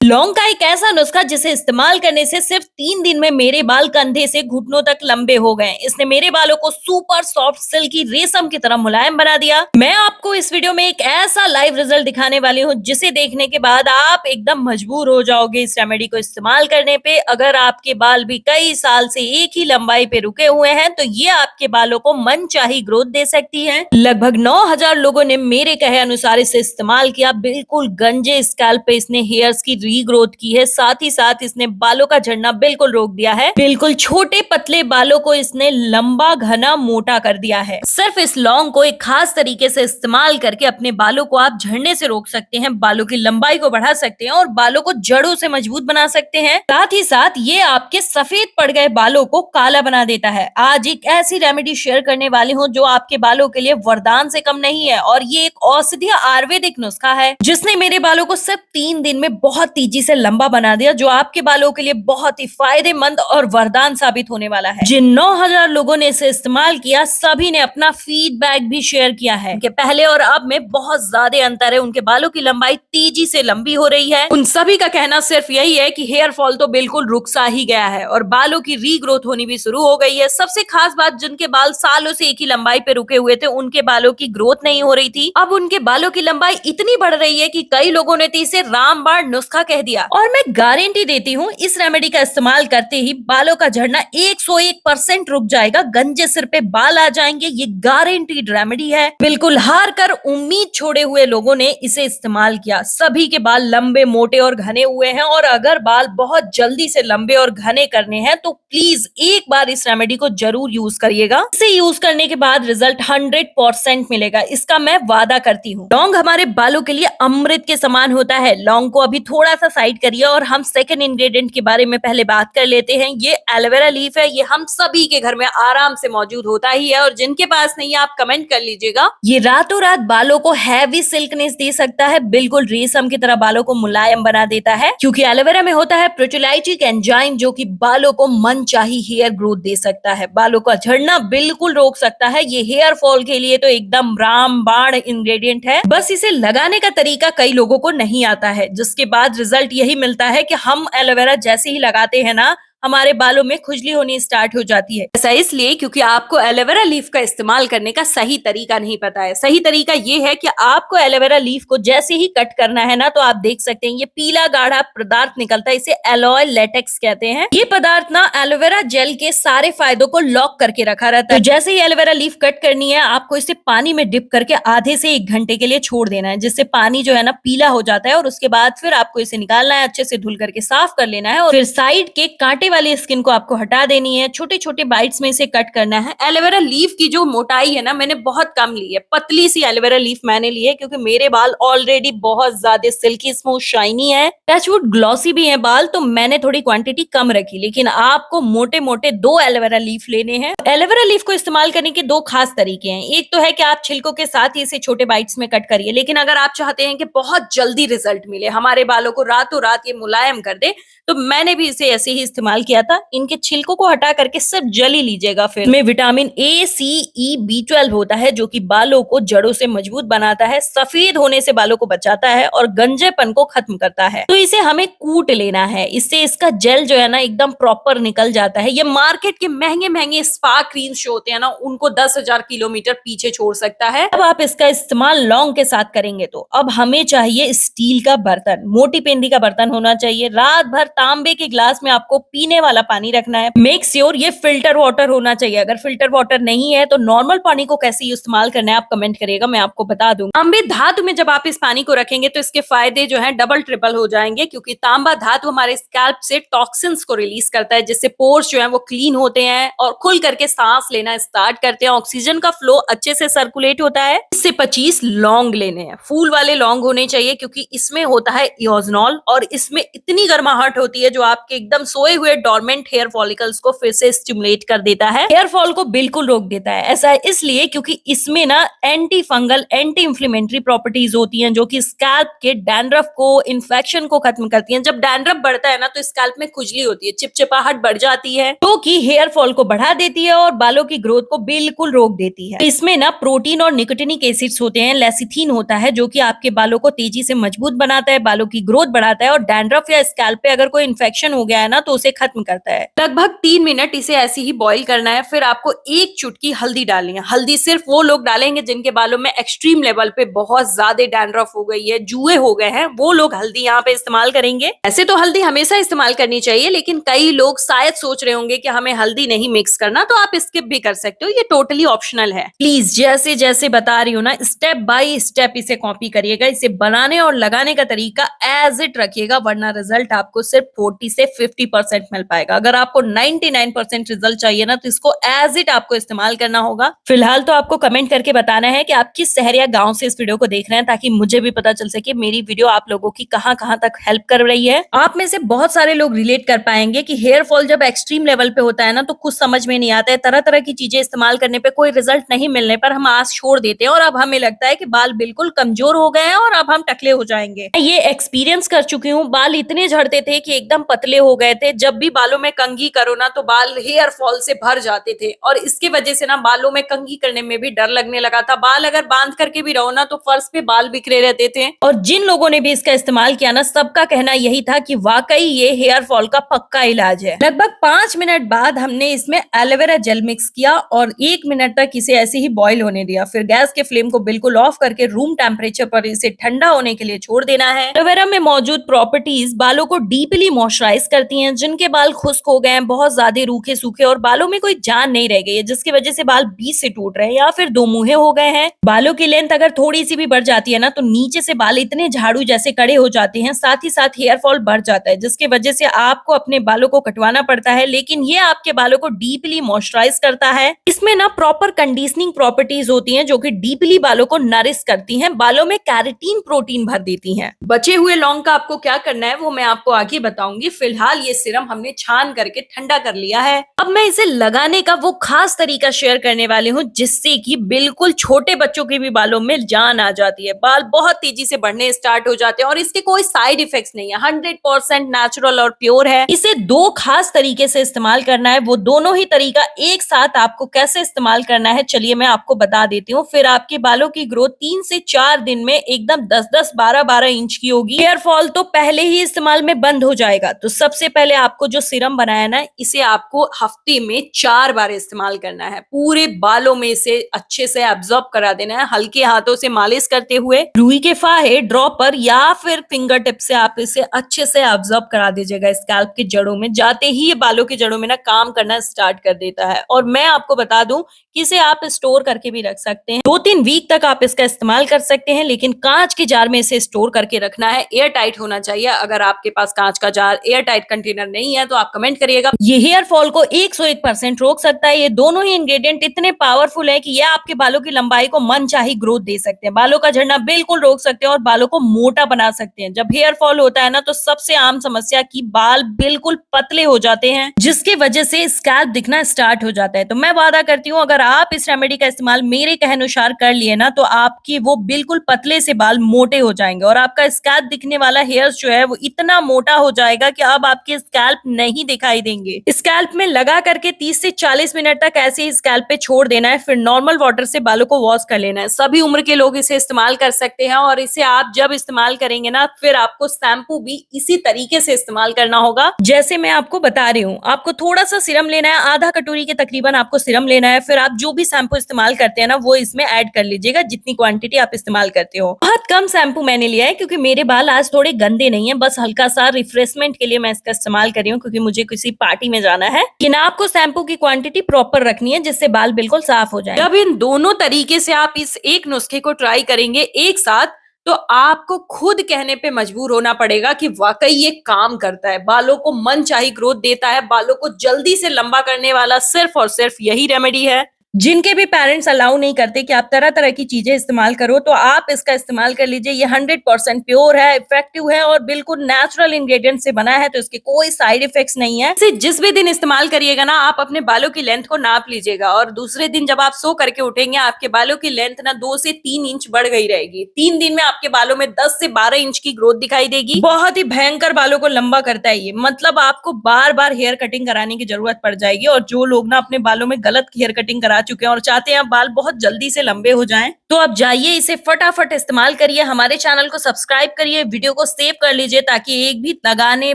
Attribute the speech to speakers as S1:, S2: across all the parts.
S1: लौंग का एक ऐसा नुस्खा जिसे इस्तेमाल करने से सिर्फ 3 दिन में मेरे बाल कंधे से घुटनों तक लंबे हो गए। इसने मेरे बालों को सुपर सॉफ्ट सिल्की रेशम की तरह मुलायम बना दिया। मैं आपको इस वीडियो में एक ऐसा लाइव रिजल्ट दिखाने वाली हूँ जिसे देखने के बाद आप एकदम मजबूर हो जाओगे इस रेमेडी को इस्तेमाल करने पे। अगर आपके बाल भी कई साल से एक ही लंबाई पे रुके हुए हैं तो ये आपके बालों को मनचाही ग्रोथ दे सकती है। लगभग 9,000 लोगों ने मेरे कहे अनुसार इसे इस्तेमाल किया। बिल्कुल गंजे स्कैल्प पे इसने हेयर्स की रीग्रोथ की है, साथ ही साथ इसने बालों का झड़ना बिल्कुल रोक दिया है। बिल्कुल छोटे पतले बालों को इसने लंबा घना मोटा कर दिया है। सिर्फ इस लौंग को एक खास तरीके से इस्तेमाल करके अपने बालों को आप झड़ने से रोक सकते हैं, बालों की लंबाई को बढ़ा सकते हैं और बालों को जड़ों से मजबूत बना सकते हैं। साथ ही साथ ये आपके सफेद पड़ गए बालों को काला बना देता है। आज एक ऐसी रेमेडी शेयर करने वाली हूँ जो आपके बालों के लिए वरदान से कम नहीं है और ये एक औषधीय आयुर्वेदिक नुस्खा है जिसने मेरे बालों को सिर्फ 3 दिन में बहुत तेजी से लंबा बना दिया, जो आपके बालों के लिए बहुत ही फायदेमंद और वरदान साबित होने वाला है। जिन 9,000 लोगों ने इसे इस्तेमाल किया सभी ने अपना फीडबैक भी शेयर किया है कि पहले और अब में बहुत ज्यादा अंतर है, उनके बालों की लंबाई तेजी से लंबी हो रही है। उन सभी का कहना सिर्फ यही है कि हेयर फॉल तो बिल्कुल रुक सा ही गया है और बालों की रीग्रोथ होनी भी शुरू हो गई है। सबसे खास बात, जिनके बाल सालों से एक ही लंबाई पे रुके हुए थे उनके बालों की ग्रोथ नहीं हो रही थी, अब उनके बालों की लंबाई इतनी बढ़ रही है कि कई लोगों ने तो इसे रामबाण नुस्खा कह दिया। और मैं गारंटी देती हूँ इस रेमेडी का इस्तेमाल करते ही बालों का झड़ना 101% रुक जाएगा, गंजे सिर पे बाल आ जाएंगे। ये गारंटीड रेमेडी है। बिल्कुल हार कर उम्मीद छोड़े हुए लोगों ने इसे इस्तेमाल किया, सभी के बाल लंबे मोटे और घने हुए हैं। और अगर बाल बहुत जल्दी से लंबे और घने करने हैं तो प्लीज एक बार इस रेमेडी को जरूर यूज करिएगा। इसे यूज करने के बाद रिजल्ट 100% मिलेगा, इसका मैं वादा करती हूँ। लौंग हमारे बालों के लिए अमृत के समान होता है। लौंग को अभी थोड़ा सा साइड करिए और हम सेकंड इंग्रेडिएंट के बारे में पहले बात कर लेते हैं। ये एलोवेरा लीफ है। ये हम सभी के घर में आराम से मौजूद होता ही है और जिनके पास नहीं है आप कमेंट कर लीजिएगा। ये रातों रात बालों को हैवी सिल्कनेस दे सकता है, बिल्कुल रेशम की तरह बालों को मुलायम बना देता है, क्योंकि एलोवेरा में होता है प्रोटीलाइटिक एंजाइम जो कि बालों को मनचाही हेयर ग्रोथ दे सकता है, बालों का झड़ना बिल्कुल रोक सकता है। ये हेयर फॉल के लिए तो एकदम रामबाण इंग्रेडिएंट है। बस इसे लगाने का तरीका कई लोगों को नहीं आता है, जिसके बाद रिजल्ट यही मिलता है कि हम एलोवेरा जैसे ही लगाते हैं ना हमारे बालों में खुजली होनी स्टार्ट हो जाती है। ऐसा इसलिए क्योंकि आपको एलोवेरा लीफ का इस्तेमाल करने का सही तरीका नहीं पता है। सही तरीका ये है कि आपको एलोवेरा लीफ को जैसे ही कट करना है ना तो आप देख सकते हैं ये पीला गाढ़ा पदार्थ निकलता है, इसे एलॉय लेटेक्स कहते हैं। ये पदार्थ ना एलोवेरा जेल के सारे फायदों को लॉक करके रखा रहता है। तो जैसे ही एलोवेरा लीफ कट करनी है आपको इसे पानी में डिप करके आधे से 1 घंटे के लिए छोड़ देना है, जिससे पानी जो है ना पीला हो जाता है। और उसके बाद फिर आपको इसे निकालना है, अच्छे से धुल करके साफ कर लेना है और फिर साइड के कांटे वाली स्किन को आपको हटा देनी है। छोटे छोटे बाइट्स में इसे कट करना है। एलोवेरा लीफ की जो मोटाई है ना मैंने बहुत कम ली है, पतली सी एलोवेरा लीफ मैंने ली है क्योंकि मेरे बाल ऑलरेडी बहुत ज्यादा सिल्की स्मूथ शाइनी है, टचवुड ग्लॉसी भी है बाल, तो मैंने थोड़ी क्वांटिटी कम रखी। लेकिन आपको मोटे मोटे 2 एलोवेरा लीफ लेने हैं। एलोवेरा लीफ को इस्तेमाल करने के 2 खास तरीके हैं। एक तो है कि आप छिलकों के साथ ही इसे छोटे बाइट्स में कट करिए, लेकिन अगर आप चाहते हैं कि बहुत जल्दी रिजल्ट मिले, हमारे बालों को रातों रात ये मुलायम कर दे, तो मैंने भी इसे ऐसे ही इस्तेमाल किया था। इनके छिलकों को हटा करके सिर्फ जल ही लीजिएगा। फिर में vitamin A, C, E, B12 होता है जो कि बालों को जड़ों से मजबूत बनाता है, सफेद होने से बालों को बचाता है और गंजेपन को खत्म करता है। तो इसे हमें कूट लेना है, इससे इसका जेल जो है ना एकदम प्रॉपर निकल जाता है। ये मार्केट के महंगे महंगे स्पा क्रीम होते हैं ना उनको 10,000 किलोमीटर पीछे छोड़ सकता है। अब आप इसका इस्तेमाल लौंग के साथ करेंगे तो अब हमें चाहिए स्टील का बर्तन, मोटी पेंदी का बर्तन होना चाहिए। रात भर तांबे के ग्लास में आपको पीने वाला पानी रखना है। मेक श्योर ये फिल्टर वाटर होना चाहिए। अगर फिल्टर वाटर नहीं है तो नॉर्मल पानी को कैसे इस्तेमाल करना है आप कमेंट करिएगा, मैं आपको बता दूंगा। तांबे धातु में जब आप इस पानी को रखेंगे तो इसके फायदे जो है डबल ट्रिपल हो जाएंगे, क्योंकि तांबा धातु हमारे स्कैल्प से टॉक्सिन्स को रिलीज करता है, जिससे पोर्स जो है वो क्लीन होते हैं और खुल करके सांस लेना स्टार्ट करते हैं। ऑक्सीजन का फ्लो अच्छे से सर्कुलेट होता है। इससे 25 लौंग लेने हैं, फूल वाले लौंग होने चाहिए, क्योंकि इसमें होता है इओजनॉल और इसमें इतनी गर्माहट होती है जो आपके एकदम सोए हुए डोरमेंट हेयर फॉलिकल्स को फिर से स्टिमुलेट कर देता है, हेयर फॉल को बिल्कुल रोक देता है। ऐसा इसलिए क्योंकि इसमें ना anti fungal, anti inflammatory properties होती हैं जो कि स्कैल्प के डैंड्रफ को, इन्फेक्शन को खत्म करती हैं। जब डैंड्रफ बढ़ता है ना तो स्कैल्प में खुजली होती है, चिपचिपाहट बढ़ जाती है, जो कि हेयर फॉल को बढ़ा देती है और बालों की ग्रोथ को बिल्कुल रोक देती है। इसमें ना प्रोटीन और निकोटिनिक एसिड्स होते हैं, लेसिथिन होता है जो कि आपके बालों को तेजी से मजबूत बनाता है, बालों की ग्रोथ बढ़ाता है और डैंड्रफ या स्कैल्प पे अगर कोई इन्फेक्शन हो गया है ना तो उसे खत्म करता है। लगभग 3 मिनट इसे ऐसे ही बॉईल करना है। फिर आपको 1 चुटकी हल्दी डालनी है। हल्दी सिर्फ वो लोग डालेंगे जिनके बालों में एक्सट्रीम लेवल पे बहुत ज्यादा डैंड्रफ हो गई है, जुए हो गए हैं, वो लोग हल्दी यहाँ पे इस्तेमाल करेंगे। ऐसे तो हल्दी हमेशा इस्तेमाल करनी चाहिए, लेकिन कई लोग शायद सोच रहे होंगे कि हमें हल्दी नहीं मिक्स करना, तो आप स्किप भी कर सकते हो, ये टोटली ऑप्शनल है। प्लीज जैसे जैसे बता रही हूँ ना, स्टेप बाय स्टेप इसे कॉपी करिएगा। इसे बनाने और लगाने का तरीका एज इट रखिएगा, वरना रिजल्ट आपको सिर्फ 40 से 50% मिल पाएगा। अगर आपको 99% रिजल्ट चाहिए ना तो इसको एज इट आपको इस्तेमाल करना होगा। फिलहाल तो आपको कमेंट करके बताना है कि आप किस शहर या गांव से इस वीडियो को देख रहे हैं, ताकि मुझे भी पता चल सके मेरी वीडियो आप लोगों की कहां कहां तक हेल्प कर रही है। आप में से बहुत सारे लोग रिलेट कर पाएंगे कि हेयर फॉल जब एक्सट्रीम लेवल पे होता है ना तो कुछ समझ में नहीं आता है, तरह तरह की चीजें इस्तेमाल करने पे कोई रिजल्ट नहीं मिलने पर हम आस छोड़ देते हैं और अब हमें लगता है कि बाल बिल्कुल कमजोर हो गए हैं और अब हम टकले हो जाएंगे। ये एक्सपीरियंस कर चुकी हूँ। बाल इतने झड़ते थे कि एकदम पतले हो गए थे। जब भी बालों में कंघी करो ना तो बाल हेयर फॉल से भर जाते थे और इसकी वजह से ना बालों में कंघी करने में भी डर लगने लगा था। बाल अगर बांध करके भी रहो ना तो फर्श पे बाल बिखरे रहते थे। और जिन लोगों ने भी इसका इस्तेमाल किया ना, सबका कहना यही था कि वाकई ये हेयर फॉल का पक्का इलाज है। लगभग 5 मिनट बाद हमने इसमें एलोवेरा जेल मिक्स किया और 1 मिनट तक इसे ऐसे ही बॉईल होने दिया। फिर गैस के फ्लेम को बिल्कुल ऑफ करके रूम टेम्परेचर पर इसे ठंडा होने के लिए छोड़ देना है। एलोवेरा में मौजूद प्रॉपर्टीज बालों को डीपली मॉइस्चराइज करती हैं। जिनके बाल खुश्क हो गए हैं, बहुत ज्यादा रूखे सूखे और बालों में कोई जान नहीं रह गई है, जिसकी वजह से बाल बीच से टूट रहे हैं या फिर दो मुहे हो गए हैं, बालों की लेंथ अगर थोड़ी सी भी बढ़ जाती है ना तो नीचे से बाल इतने झाड़ू जैसे कड़े हो जाते हैं, साथ ही साथ हेयर फॉल बढ़ जाता है, जिसकी वजह से आपको अपने बालों को कटवाना पड़ता है। लेकिन ये आपके बालों को डीपली मॉइस्चराइज करता है। इसमें ना प्रॉपर कंडीशनिंग प्रॉपर्टीज होती हैं जो कि डीपली बालों को नरिश करती हैं, बालों में कैरेटीन प्रोटीन भर देती हैं। बचे हुए लौंग का आपको क्या करना है वो मैं आपको आगे बताऊंगी। फिलहाल ये सीरम हमने छान करके ठंडा कर लिया है। अब मैं इसे लगाने का वो खास तरीका शेयर करने वाली हूँ जिससे कि बिल्कुल छोटे बच्चों के भी बालों में जान आ जाती है, बाल बहुत तेजी से बढ़ने स्टार्ट हो जाते हैं और इसके कोई साइड इफेक्ट्स नहीं है, 100% नेचुरल और प्योर है। इसे 2 खास तरीके से इस्तेमाल करना है। वो दोनों ही तरीका एक साथ आपको कैसे इस्तेमाल करना है चलिए मैं आपको बता देती हूँ। फिर आपके बालों की ग्रोथ 3 से 4 दिन में एकदम 10-10, 12-12 इंच की होगी। हेयर फॉल तो पहले ही इस्तेमाल में बंद हो जाएगा। तो सबसे पहले आपको जो सीरम बनाया ना, इसे आपको हफ्ते में 4 बार इस्तेमाल करना है। पूरे बालों में इसे अच्छे से एब्जॉर्ब करा देना है, हल्के हाथों से मालिश करते हुए रुई के फाहे, ड्रॉपर या फिर फिंगर टिप से आप इसे अच्छे से एब्जॉर्ब करा दीजिएगा स्कैल्प की जड़ों में। जाते ही ये बालों की जड़ों में ना काम करना स्टार्ट कर देता है। और मैं आपको बता दूं कि इसे आप स्टोर करके भी रख सकते हैं, 2-3 वीक तक आप इसका इस्तेमाल कर सकते हैं। लेकिन कांच के जार में इसे स्टोर करके रखना है, एयर टाइट होना चाहिए। अगर आपके पास कांच का जार, एयर टाइट कंटेनर नहीं है तो आप कमेंट करिएगा। ये हेयर फॉल को 101% रोक सकता है। ये दोनों ही इंग्रेडिएंट इतने पावरफुल है कि ये आपके बालों की लंबाई को मनचाही ग्रोथ दे सकते हैं, बालों का झड़ना बिल्कुल रोक सकते हैं और बालों को मोटा बना सकते हैं। जब हेयर फॉल होता है ना तो सबसे आम समस्या की बाल बिल्कुल पतले हो जाते हैं, जिसकी वजह से स्कैल्प दिखना स्टार्ट हो जाता है। तो मैं वादा करती हूँ अगर आप इस रेमेडी का इस्तेमाल मेरे कहानुसार कर लिए ना तो आपकी वो बिल्कुल पतले से बाल मोटे हो जाएंगे और आपका स्कैल्प दिखने वाला हेयर जो है वो इतना मोटा हो जाएगा कि अब आपके स्कैल्प नहीं दिखाई देंगे। स्कैल्प में लगा करके 30 से 40 मिनट तक ऐसे ही स्कैल्प पे छोड़ देना है। फिर नॉर्मल वाटर से बालों को वॉश कर लेना है। सभी उम्र के लोग इसे इस्तेमाल कर सकते हैं और इसे आप जब इस्तेमाल करेंगे ना फिर आपको शैम्पू भी इसी तरीके से इस्तेमाल करना होगा जैसे मैं आपको बता रही हूँ। आपको थोड़ा सा सीरम लेना है, आधा कटोरी के तकरीबन आपको सीरम लेना है। फिर आप जो भी शैम्पू इस्तेमाल करते हैं ना वो इसमें ऐड कर लीजिएगा, जितनी क्वांटिटी आप इस्तेमाल करते हो। बहुत कम शैम्पू मैंने लिया है क्योंकि मेरे बाल आज थोड़े गंदे नहीं है, बस हल्का सा रिफ्रेशमेंट के लिए मैं इसका इस्तेमाल कर रही हूँ क्योंकि मुझे किसी पार्टी में जाना है। लेकिन आपको शैम्पू की क्वांटिटी प्रॉपर रखनी है जिससे बाल बिल्कुल साफ हो जाए। जब इन दोनों तरीके से आप इस एक नुस्खे को ट्राई करेंगे एक साथ तो आपको खुद कहने पे मजबूर होना पड़ेगा कि वाकई ये काम करता है, बालों को मनचाही ग्रोथ देता है, बालों को जल्दी से लंबा करने वाला सिर्फ और सिर्फ यही रेमेडी है। जिनके भी पेरेंट्स अलाउ नहीं करते कि आप तरह-तरह की चीजें इस्तेमाल करो, तो आप इसका इस्तेमाल कर लीजिए। ये 100% प्योर है, इफेक्टिव है और बिल्कुल नेचुरल इंग्रेडिएंट से बना है, तो इसके कोई साइड इफेक्ट्स नहीं है। इसे जिस भी दिन इस्तेमाल करिएगा ना, आप अपने बालों की लेंथ को नाप लीजिएगा और दूसरे दिन जब आप सो करके उठेंगे, आपके बालों की लेंथ ना 2 से 3 इंच बढ़ गई रहेगी। 3 दिन में आपके बालों में 10 से 12 इंच की ग्रोथ दिखाई देगी। बहुत ही भयंकर बालों को लंबा करता है ये। मतलब आपको बार-बार हेयर कटिंग कराने की जरूरत पड़ जाएगी और जो लोग ना अपने बालों में गलत हेयर कटिंग करा चुके हैं और चाहते हैं बाल बहुत जल्दी से लंबे हो जाएं, तो आप जाइए इसे फटाफट इस्तेमाल करिए। हमारे चैनल को सब्सक्राइब करिए, वीडियो को सेव कर लीजिए ताकि एक भी लगाने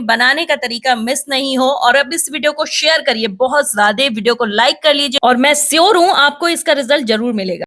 S1: बनाने का तरीका मिस नहीं हो। और अब इस वीडियो को शेयर करिए बहुत ज्यादा, वीडियो को लाइक कर लीजिए और मैं श्योर हूं आपको इसका रिजल्ट जरूर मिलेगा।